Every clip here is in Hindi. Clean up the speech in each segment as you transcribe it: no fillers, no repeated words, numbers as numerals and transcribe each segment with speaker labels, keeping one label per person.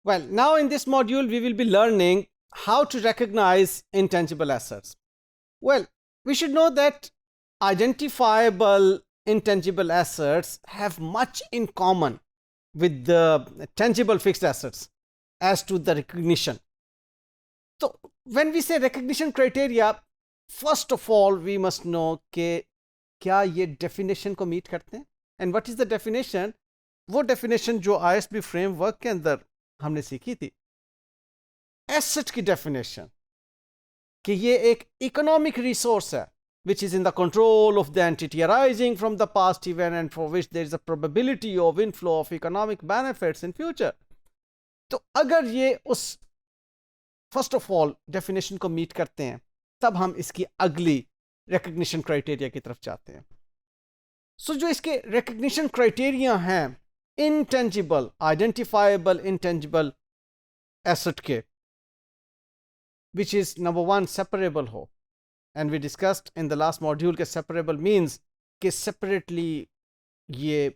Speaker 1: Well, now in this module, we will be learning how to recognize intangible assets. Well, we should know that identifiable intangible assets have much in common with the tangible fixed assets as to the recognition. So, when we say recognition criteria, first of all, we must know कि क्या ये definition को meet करते हैं, and what is the definition? वो definition जो ISB framework के अंदर हमने सीखी थी, asset की definition कि ये एक economic resource है which is in the control of the entity arising from the past event and for which there is a probability of inflow of economic benefits in future. तो अगर ये उस फर्स्ट ऑफ ऑल डेफिनेशन को मीट करते हैं तब हम इसकी अगली रिकग्निशन क्राइटेरिया की तरफ जाते हैं. सो जो इसके रिकग्निशन क्राइटेरिया हैं इनटेंजिबल आइडेंटिफाइबल इनटेंजिबल एसेट के, which is number one separable हो, and we discussed in the last module के separable means कि separately ये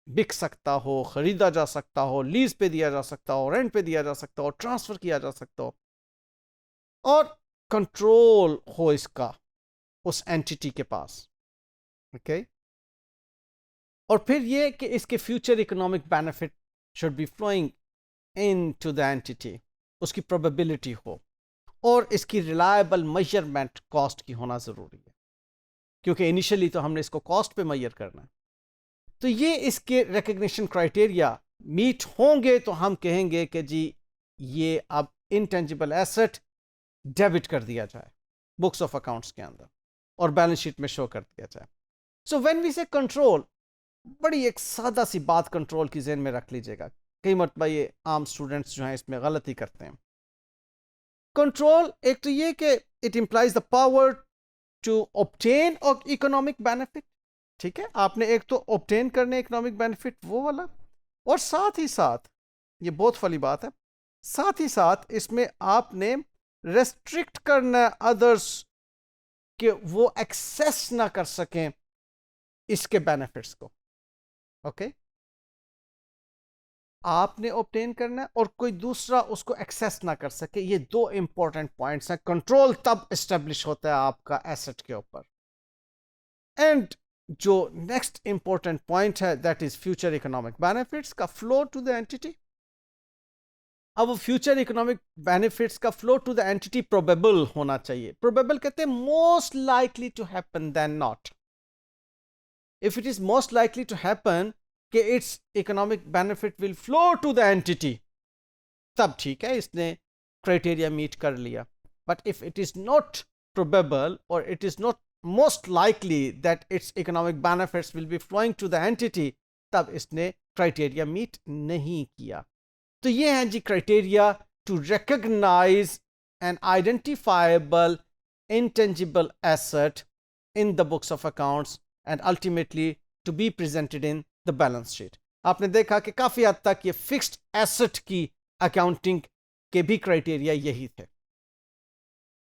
Speaker 1: बिक सकता हो, खरीदा जा सकता हो, लीज पे दिया जा सकता हो, रेंट पे दिया जा सकता हो, ट्रांसफर किया जा सकता हो और कंट्रोल हो इसका उस एंटिटी के पास. ओके और फिर ये कि इसके future economic benefit should be flowing into the entity, उसकी प्रोबेबिलिटी हो और इसकी रिलायबल मेजरमेंट कॉस्ट की होना ज़रूरी है क्योंकि इनिशियली तो हमने इसको कॉस्ट पे मेजर करना है. तो ये इसके रिकग्निशन क्राइटेरिया मीट होंगे तो हम कहेंगे कि जी ये अब इनटेंजिबल एसेट डेबिट कर दिया जाए बुक्स ऑफ अकाउंट्स के अंदर और बैलेंस शीट में शो कर दिया जाए. सो व्हेन वी से कंट्रोल, बड़ी एक सादा सी बात कंट्रोल की ज़हन में रख लीजिएगा, कई मरतबा ये आम स्टूडेंट्स जो हैं इसमें गलती करते हैं. कंट्रोल एक तो ये कि it implies the power to obtain economic benefit. ठीक है, आपने एक तो ऑब्टेन करने इकोनॉमिक बेनिफिट वो वाला, और साथ ही साथ ये बहुत वाली बात है, साथ ही साथ इसमें आपने रेस्ट्रिक्ट करना अदर्स कि वो एक्सेस ना कर सकें इसके बेनिफिट्स को. ओके आपने ऑब्टेन करना है और कोई दूसरा उसको एक्सेस ना कर सके. ये दो इंपॉर्टेंट पॉइंट्स हैं. कंट्रोल तब एस्टेब्लिश होता है आपका एसेट के ऊपर. एंड जो नेक्स्ट इंपॉर्टेंट पॉइंट है that is future economic benefits का फ्लो टू द एंटिटी. अब फ्यूचर इकोनॉमिक बेनिफिट्स का flow to the entity probable होना चाहिए. प्रोबेबल कहते हैं most likely to happen than not. If it is most likely to happen कि its economic benefit will flow to the entity, तब ठीक है, इसने क्राइटेरिया मीट कर लिया. But if it is not probable और it is not most likely that its economic benefits will be flowing to the entity, तब इसने criteria meet नहीं किया. तो ये हैं जी criteria to recognize an identifiable intangible asset in the books of accounts and ultimately to be presented in the balance sheet. आपने देखा कि काफ़ी हद तक ये fixed asset की accounting के भी criteria यही थे.